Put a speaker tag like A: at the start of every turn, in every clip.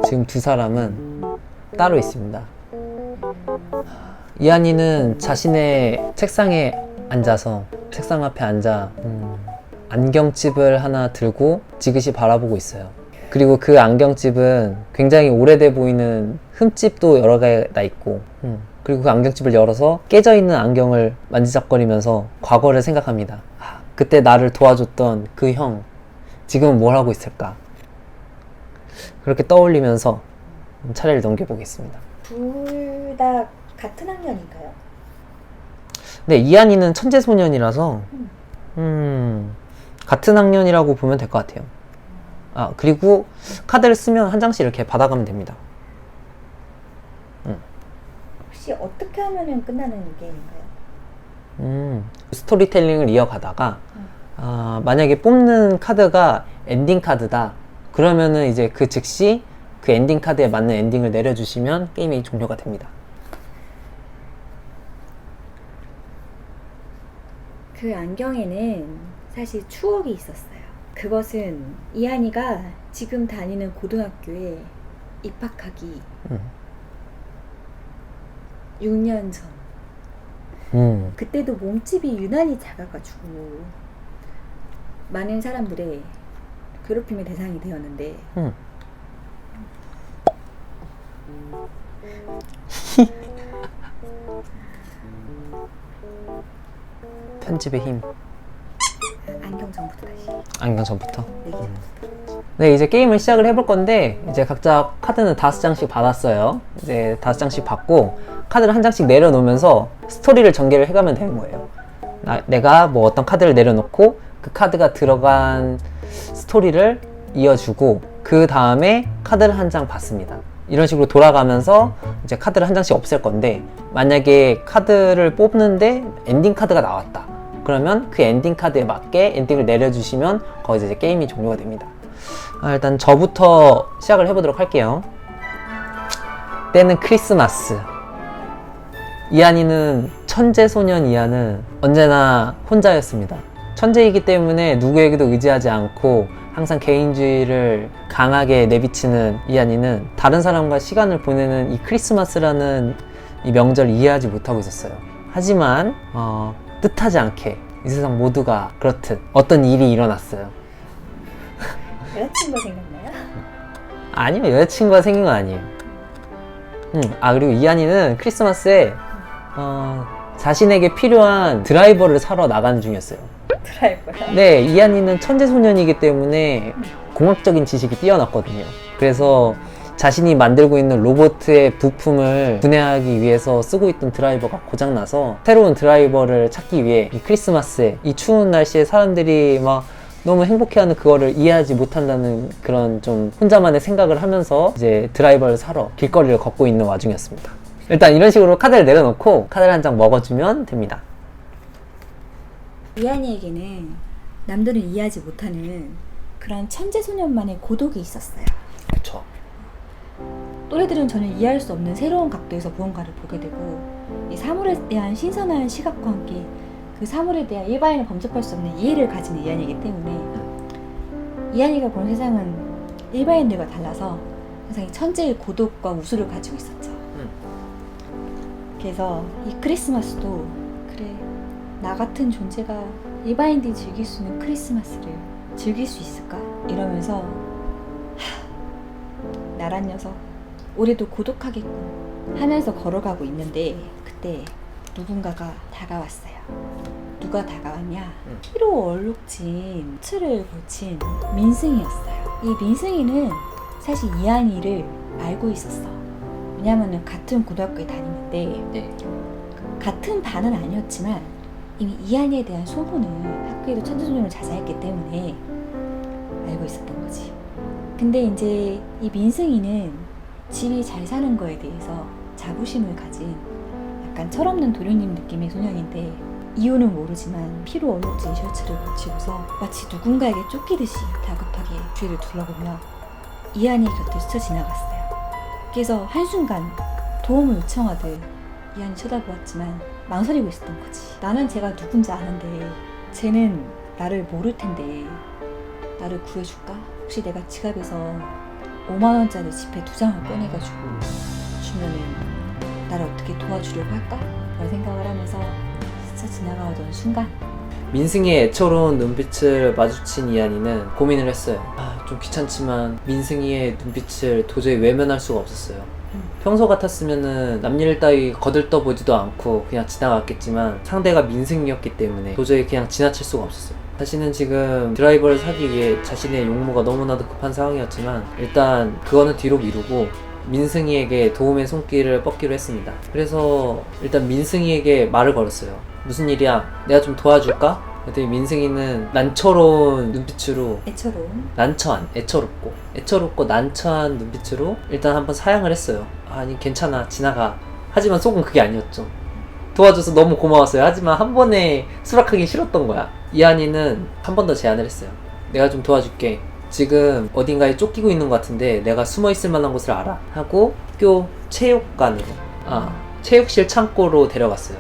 A: 지금 두 사람은 따로 있습니다. 이한이는 자신의 책상에 앉아서 책상 앞에 앉아 안경집을 하나 들고 지그시 바라보고 있어요. 그리고 그 안경집은 굉장히 오래돼 보이는 흠집도 여러 개가 있고 그리고 그 안경집을 열어서 깨져 있는 안경을 만지작거리면서 과거를 생각합니다. 그때 나를 도와줬던 그 형, 지금은 뭘 하고 있을까? 그렇게 떠올리면서 차례를 넘겨보겠습니다.
B: 둘 다 같은 학년인가요?
A: 네, 이한이는 천재소년이라서 같은 학년이라고 보면 될 것 같아요. 그리고 카드를 쓰면 한 장씩 이렇게 받아가면 됩니다.
B: 혹시 어떻게 하면 끝나는 게임인가요?
A: 스토리텔링을 이어가다가 만약에 뽑는 카드가 엔딩 카드다, 그러면은 이제 그 즉시 그 엔딩 카드에 맞는 엔딩을 내려주시면 게임이 종료가 됩니다.
B: 그 안경에는 사실 추억이 있었어요. 그것은 이한이가 지금 다니는 고등학교에 입학하기 6년 전. 그때도 몸집이 유난히 작아가지고 많은 사람들의 괴롭힘의 대상이 되었는데
A: 편집의 힘.
B: 안경 전부터 다시.
A: 안경 전부터.
B: 네.
A: 네, 이제 게임을 시작을 해볼 건데, 이제 각자 카드는 5장씩 받았어요. 이제 5장씩 받고 카드를 한 장씩 내려놓으면서 스토리를 전개를 해가면 되는 거예요. 내가 뭐 어떤 카드를 내려놓고 그 카드가 들어간 스토리를 이어주고 그 다음에 카드를 한 장 받습니다. 이런 식으로 돌아가면서 이제 카드를 한 장씩 없앨 건데, 만약에 카드를 뽑는데 엔딩 카드가 나왔다, 그러면 그 엔딩 카드에 맞게 엔딩을 내려주시면 거기서 이제 게임이 종료가 됩니다. 일단 저부터 시작을 해보도록 할게요. 때는 크리스마스. 이한이는 천재소년 이한은 언제나 혼자였습니다. 천재이기 때문에 누구에게도 의지하지 않고 항상 개인주의를 강하게 내비치는 이한이는 다른 사람과 시간을 보내는 이 크리스마스라는 이 명절을 이해하지 못하고 있었어요. 하지만 뜻하지 않게 이 세상 모두가 그렇듯 어떤 일이 일어났어요.
B: 여자친구 생겼나요?
A: 아니요, 여자친구가 생긴 건 아니에요. 그리고 이한이는 크리스마스에 자신에게 필요한 드라이버를 사러 나가는 중이었어요.
B: 드라이버요?
A: 네, 이한이는 천재소년이기 때문에 공학적인 지식이 뛰어났거든요. 그래서 자신이 만들고 있는 로봇의 부품을 분해하기 위해서 쓰고 있던 드라이버가 고장나서 새로운 드라이버를 찾기 위해 이 크리스마스에, 이 추운 날씨에 사람들이 막 너무 행복해하는 그거를 이해하지 못한다는 그런 좀 혼자만의 생각을 하면서 이제 드라이버를 사러 길거리를 걷고 있는 와중이었습니다. 일단 이런 식으로 카드를 내려놓고 카드를 한 장 먹어주면 됩니다.
B: 이한이에게는 남들은 이해하지 못하는 그런 천재소년만의 고독이 있었어요.
A: 그렇죠.
B: 또래들은 전혀 이해할 수 없는 새로운 각도에서 무언가를 보게 되고, 이 사물에 대한 신선한 시각과 함께 그 사물에 대한 일반인은 범접할 수 없는 이해를 가진 이한이기 때문에 이한이가 보는 세상은 일반인들과 달라서 세상에 천재의 고독과 우수를 가지고 있었죠. 그래서 이 크리스마스도, 그래, 나 같은 존재가 일반인들이 즐길 수 있는 크리스마스를 즐길 수 있을까? 이러면서 나란 녀석 올해도 고독하겠군 하면서 걸어가고 있는데, 그때 누군가가 다가왔어요. 누가 다가왔냐? 피로 얼룩진 셔츠를 걸친 민승이었어요. 이 민승이는 사실 이한이를 알고 있었어. 왜냐면은 같은 고등학교에 다니는데 같은 반은 아니었지만 이미 이한이에 대한 소문을 학교에도 천재소년을 자자했기 때문에 알고 있었던 거지. 근데 이제 이 민승이는 집이 잘 사는 거에 대해서 자부심을 가진 약간 철없는 도련님 느낌의 소년인데, 이유는 모르지만 피로 얼룩진 셔츠를 걸치고서 마치 누군가에게 쫓기듯이 다급하게 주위를 둘러보며 이한이 곁을 스쳐 지나갔어요. 그래서 한순간 도움을 요청하듯 이한이 쳐다보았지만 망설이고 있었던 거지. 나는 제가 누군지 아는데 쟤는 나를 모를 텐데 나를 구해줄까? 혹시 내가 지갑에서 5만 원짜리 지폐 2장을 꺼내가지고 주면은 나를 어떻게 도와주려고 할까? 라는 생각을 하면서 스쳐 지나가던 순간
A: 민승이의 애처로운 눈빛을 마주친 이한이는 고민을 했어요. 좀 귀찮지만 민승이의 눈빛을 도저히 외면할 수가 없었어요. 평소 같았으면은 남일 따위 거들떠보지도 않고 그냥 지나갔겠지만 상대가 민승이었기 때문에 도저히 그냥 지나칠 수가 없었어요. 자신은 지금 드라이버를 사기 위해 자신의 용무가 너무나도 급한 상황이었지만 일단 그거는 뒤로 미루고 민승이에게 도움의 손길을 뻗기로 했습니다. 그래서 일단 민승이에게 말을 걸었어요. 무슨 일이야? 내가 좀 도와줄까? 그랬더니 민승이는 난처로운 눈빛으로 애처롭고 난처한 눈빛으로 일단 한번 사양을 했어요. 아니 괜찮아 지나가. 하지만 속은 그게 아니었죠. 도와줘서 너무 고마웠어요. 하지만 한 번에 수락하기 싫었던 거야. 이한이는 한 번 더 제안을 했어요. 내가 좀 도와줄게. 지금 어딘가에 쫓기고 있는 것 같은데 내가 숨어 있을 만한 곳을 알아. 하고 학교 체육관으로 체육실 창고로 데려갔어요.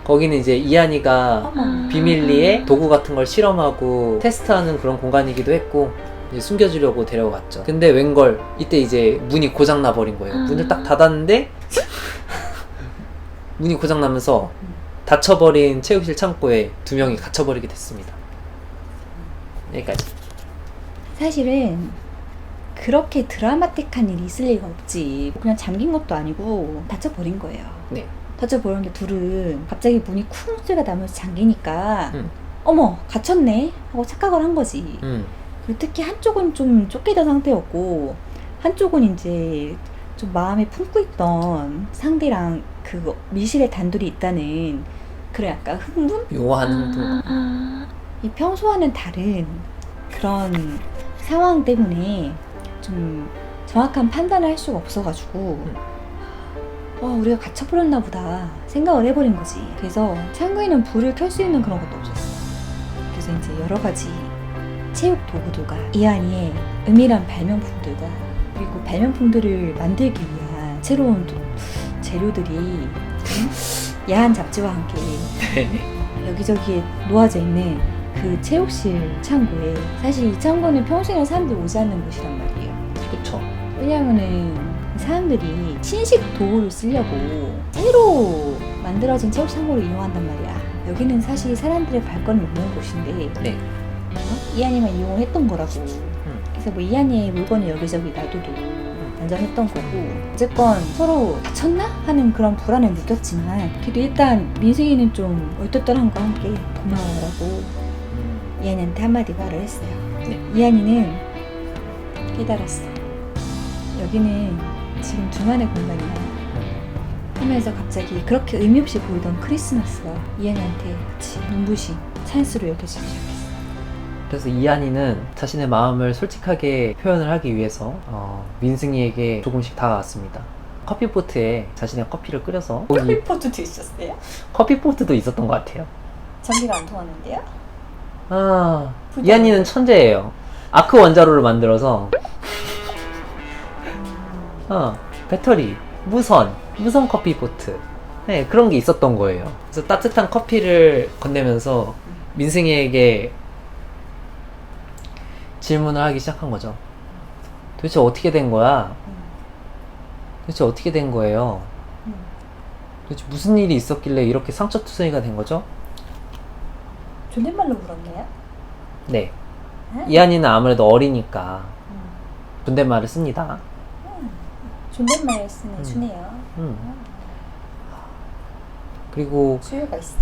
A: 거기는 이제 이한이가 비밀리에 도구 같은 걸 실험하고 테스트하는 그런 공간이기도 했고 이제 숨겨주려고 데려갔죠. 근데 웬걸 이때 이제 문이 고장나 버린 거예요. 문을 딱 닫았는데 문이 고장나면서 닫혀버린 체육실 창고에 2명이 갇혀버리게 됐습니다. 여기까지.
B: 사실은 그렇게 드라마틱한 일이 있을 리가 없지. 그냥 잠긴 것도 아니고 닫혀버린 거예요.
A: 네.
B: 닫혀버렸는데 둘은 갑자기 문이 쿵 소리가 나면서 잠기니까 어머 갇혔네 하고 착각을 한 거지. 그리고 특히 한쪽은 좀 쫓기던 상태였고 한쪽은 이제 좀 마음에 품고 있던 상대랑 그 밀실에 단둘이 있다는 그런 약간 흥분?
A: 묘한 흥분.
B: 이 평소와는 다른 그런 상황 때문에 좀 정확한 판단을 할 수가 없어가지고 우리가 갇혀버렸나 보다 생각을 해버린 거지. 그래서 창구에는 불을 켤 수 있는 그런 것도 없었어. 그래서 이제 여러 가지 체육 도구들과 이한이의 은밀한 발명품들과 그리고 발명품들을 만들기 위한 새로운 재료들이 야한 잡지와 함께 여기저기에 놓아져 있는 그 체육실 창고에, 사실 이 창고는 평소에는 사람들이 오지 않는 곳이란 말이에요.
A: 그쵸.
B: 왜냐하면은 사람들이 친식 도구를 쓰려고 새로 만들어진 체육 창고를 이용한단 말이야. 여기는 사실 사람들의 발걸음이 없는 곳인데
A: 네.
B: 이한이만 이용을 했던 거라고. 그래서 뭐 이한이의 물건을 여기저기 놔둬도 안전했던 거고, 어쨌건 서로 다쳤나? 하는 그런 불안을 느꼈지만 그래도 일단 민승이는 좀 얼떨떨함과 함께 고마워라고 이한이한테 한마디 말을 했어요.
A: 네.
B: 이한이는 깨달았어. 여기는 지금 둘만의 공간이야 하면서 갑자기 그렇게 의미 없이 보이던 크리스마스가 이한이한테 그치 눈부신 찬스로 여겨지기 시작했어.
A: 그래서 이한이는 자신의 마음을 솔직하게 표현을 하기 위해서 민승이에게 조금씩 다가왔습니다. 커피포트에 자신의 커피를 끓여서
B: 커피포트도 있었어요?
A: 커피포트도 있었던 것 같아요.
B: 전기가 안 통하는데요?
A: 이한이는 천재예요. 아크 원자로를 만들어서 배터리, 무선 커피포트, 네, 그런 게 있었던 거예요. 그래서 따뜻한 커피를 건네면서 민승이에게 질문을 하기 시작한 거죠. 도대체 어떻게 된 거야? 도대체 어떻게 된 거예요? 도대체 무슨 일이 있었길래 이렇게 상처투성이가 된 거죠?
B: 존댓말로 물었나요?
A: 네. 이한이는 아무래도 어리니까 존댓말을 씁니다.
B: 존댓말 쓰는 주네요.
A: 그리고
B: 수요가 있어.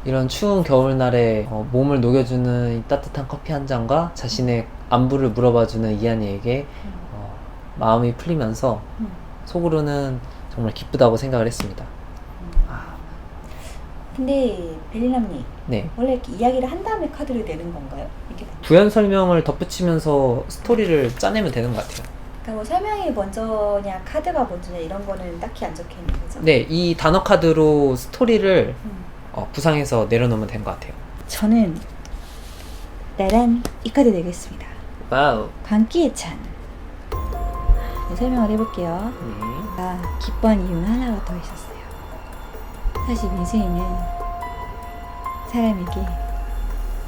A: 이런 추운 겨울날에 몸을 녹여주는 이 따뜻한 커피 한 잔과 자신의 안부를 물어봐주는 이한이에게 마음이 풀리면서 속으로는 정말 기쁘다고 생각을 했습니다.
B: 근데 벨리남님,
A: 네.
B: 원래 이렇게 이야기를 한 다음에 카드를 내는 건가요? 이게
A: 부연 설명을 덧붙이면서 스토리를 짜내면 되는 것 같아요.
B: 그러니까 뭐 설명이 먼저냐 카드가 먼저냐 이런 거는 딱히 안 적혀 있는 거죠?
A: 네, 이 단어 카드로 스토리를 구상해서 내려놓으면 되는 것 같아요.
B: 저는 나란 이 카드 내겠습니다.
A: 와우.
B: 광기의 찬. 네, 설명을 해볼게요. 기뻐한 이유는 하나가 더 있었어요. 사실 민승이는 사람에게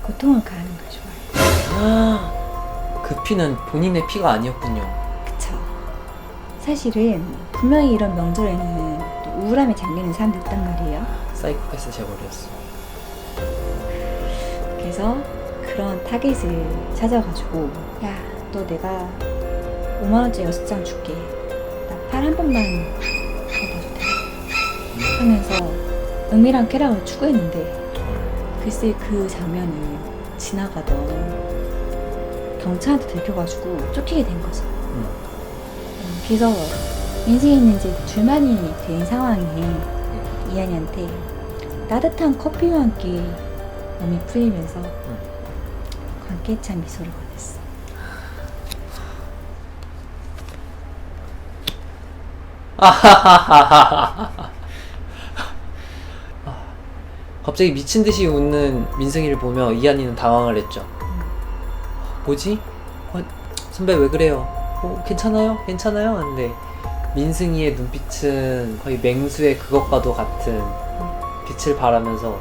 B: 고통을 가하는 걸 좋아해요.
A: 그 피는 본인의 피가 아니었군요.
B: 그쵸. 사실은 분명히 이런 명절에는 또 우울함에 잠기는 사람도 있단 말이에요.
A: 사이코패스 제벌이었어.
B: 그래서 그런 타겟을 찾아가지고 야, 너 내가 5만원짜리 6장 줄게. 나 팔 한 번만 받아도 돼? 하면서 은밀한 쾌락을 추구했는데 글쎄 그 장면을 지나가던 경찰한테 들켜가지고 쫓기게 된 거죠. 그래서 민승이는 이제 둘만이 된 상황에 이한이한테 따뜻한 커피와 함께 몸이 풀리면서 관계찬 미소를 건넸어.
A: 갑자기 미친 듯이 웃는 민승이를 보며 이한이는 당황을 했죠. 뭐지? 선배 왜 그래요? 괜찮아요? 괜찮아요? 하는데 민승이의 눈빛은 거의 맹수의 그것과도 같은 빛을 발하면서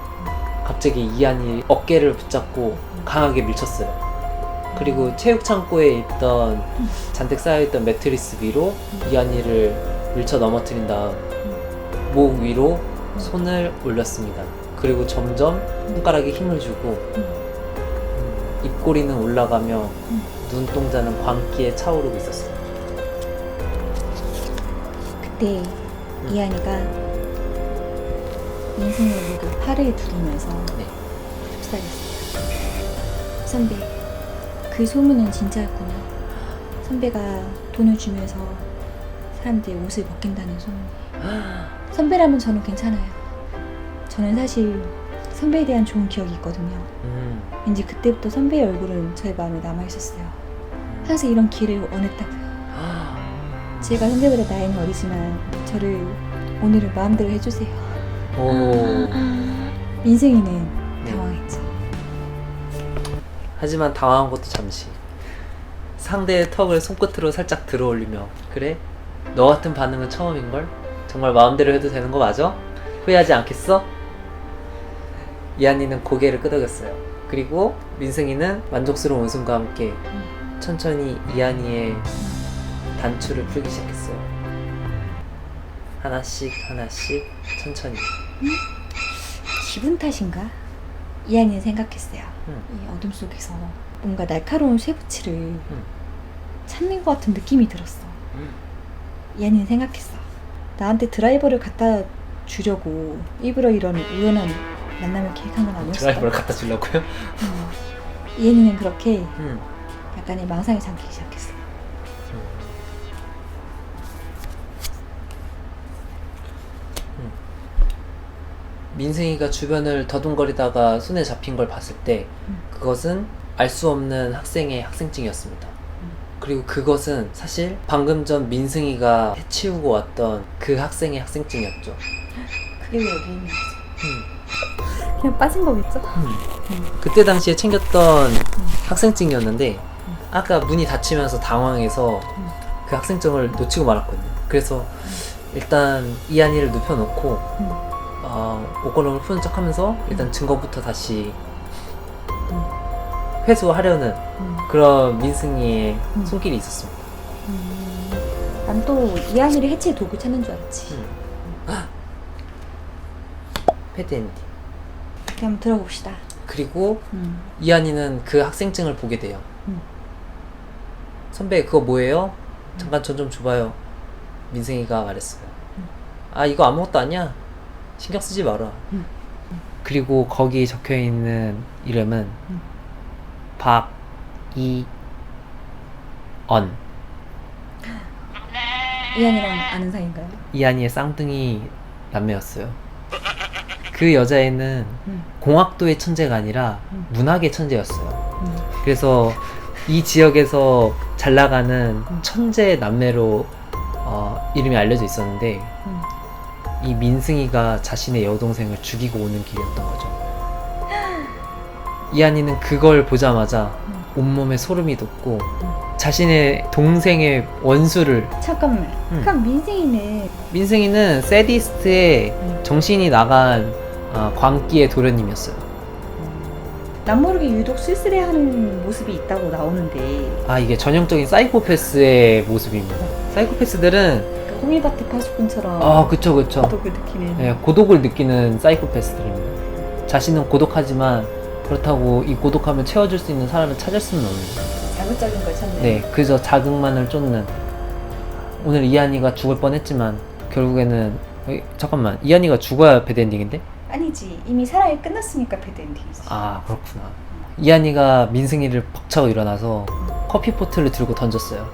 A: 갑자기 이한이 어깨를 붙잡고 강하게 밀쳤어요. 그리고 체육창고에 있던 잔뜩 쌓여있던 매트리스 위로 이한이를 밀쳐 넘어뜨린 다음 목 위로 손을 올렸습니다. 그리고 점점 손가락에 힘을 주고 입꼬리는 올라가며 눈동자는 광기에 차오르고 있었어요.
B: 그때 이한이가 민승이에게 팔을 두르면서
A: 네.
B: 속삭였어요. 선배, 그 소문은 진짜였구나. 선배가 돈을 주면서 사람들의 옷을 벗긴다는 소문. 선배라면 저는 괜찮아요. 저는 사실 선배에 대한 좋은 기억이 있거든요. 왠지 그때부터 선배의 얼굴은 저의 마음에 남아있었어요. 항상 이런 기회를 원했다고요. 제가 선배보다 나이는 어리지만 저를 오늘은 마음대로 해주세요.
A: 오.
B: 민승이는 당황했죠.
A: 하지만 당황한 것도 잠시. 상대의 턱을 손끝으로 살짝 들어올리며 그래? 너 같은 반응은 처음인걸? 정말 마음대로 해도 되는 거 맞아? 후회하지 않겠어? 이한이는 고개를 끄덕였어요. 그리고 민승이는 만족스러운 웃음과 함께 천천히 이한이의 단추를 풀기 시작했어요. 하나씩 하나씩 천천히.
B: 기분 탓인가? 이한이는 생각했어요. 이 어둠 속에서 뭔가 날카로운 쇠붙이를 찾는 것 같은 느낌이 들었어. 이한이는 생각했어. 나한테 드라이버를 갖다 주려고 일부러 이런 우연한 만남을 계획한 건 아니었어.
A: 드라이버를 갖다 주려고요?
B: 이한이는 그렇게 약간의 망상에 잠기기 시작했어.
A: 민승이가 주변을 더듬거리다가 손에 잡힌 걸 봤을 때 그것은 알 수 없는 학생의 학생증이었습니다. 그리고 그것은 사실 방금 전 민승이가 해치우고 왔던 그 학생의 학생증이었죠.
B: 그게 왜 여기 있는 거지? 그냥 빠진 거겠죠?
A: 그때 당시에 챙겼던 학생증이었는데 아까 문이 닫히면서 당황해서 그 학생증을 놓치고 말았거든요. 그래서 일단 이한이를 눕혀놓고 옷걸음을 푸는 척 하면서 일단 증거부터 다시 회수하려는 그런 민승이의 손길이 있었습니다.
B: 난 또 이한이를 해칠 도구 찾는 줄 알았지.
A: 패드앤디.
B: 그럼 한번 들어봅시다.
A: 그리고 이한이는 그 학생증을 보게 돼요. 선배 그거 뭐예요? 잠깐 전 좀 줘봐요. 민승이가 말했어요. 아 이거 아무것도 아니야. 신경 쓰지 마라. 그리고 거기 적혀있는 이름은 박이언.
B: 이한이랑 아는 사이인가요?
A: 이한이의 쌍둥이 남매였어요. 그 여자애는 공학도의 천재가 아니라 문학의 천재였어요. 그래서 이 지역에서 잘 나가는 천재 남매로 이름이 알려져 있었는데 이 민승이가 자신의 여동생을 죽이고 오는 길이었던 거죠. 이한이는 그걸 보자마자 온몸에 소름이 돋고 자신의 동생의 원수를
B: 잠깐만. 그럼
A: 민승이는 세디스트의 정신이 나간 광기의 도련님이었어요.
B: 남모르게 유독 쓸쓸해하는 모습이 있다고 나오는데
A: 아, 이게 전형적인 사이코패스의 모습입니다. 사이코패스들은
B: 그 호밀밭의 파수꾼처럼
A: 아, 그쵸, 그쵸.
B: 고독을 느끼는
A: 네, 고독을 느끼는 사이코패스들입니다. 자신은 고독하지만 그렇다고 이 고독함을 채워줄 수 있는 사람을 찾을 수는 없는 거예요.
B: 자극적인 걸 찾는
A: 네, 그저 자극만을 쫓는. 오늘 이한이가 죽을 뻔했지만 결국에는 잠깐만, 이한이가 죽어야 배드엔딩인데?
B: 아니지 이미 사랑이 끝났으니까 배드엔딩이지.
A: 아, 그렇구나. 이한이가 민승이를 벅차고 일어나서 커피포트를 들고 던졌어요.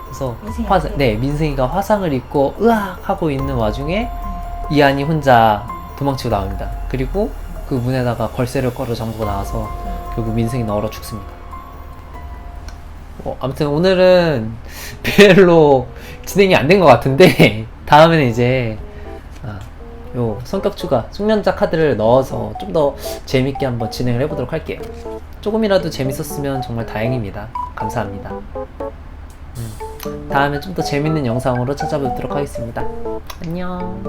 A: 그래서
B: 민승이한테?
A: 네, 민승이가 화상을 입고 으악 하고 있는 와중에 이한이 혼자 도망치고 나옵니다. 그리고 그 문에다가 걸쇠를 걸어 잠그고 나와서 결국 민승이는 얼어 죽습니다. 아무튼 오늘은 별로 진행이 안 된 것 같은데 다음에는 이제 요 성격 추가 숙련자 카드를 넣어서 좀 더 재밌게 한번 진행을 해보도록 할게요. 조금이라도 재밌었으면 정말 다행입니다. 감사합니다. 다음에 좀 더 재밌는 영상으로 찾아뵙도록 하겠습니다. 안녕.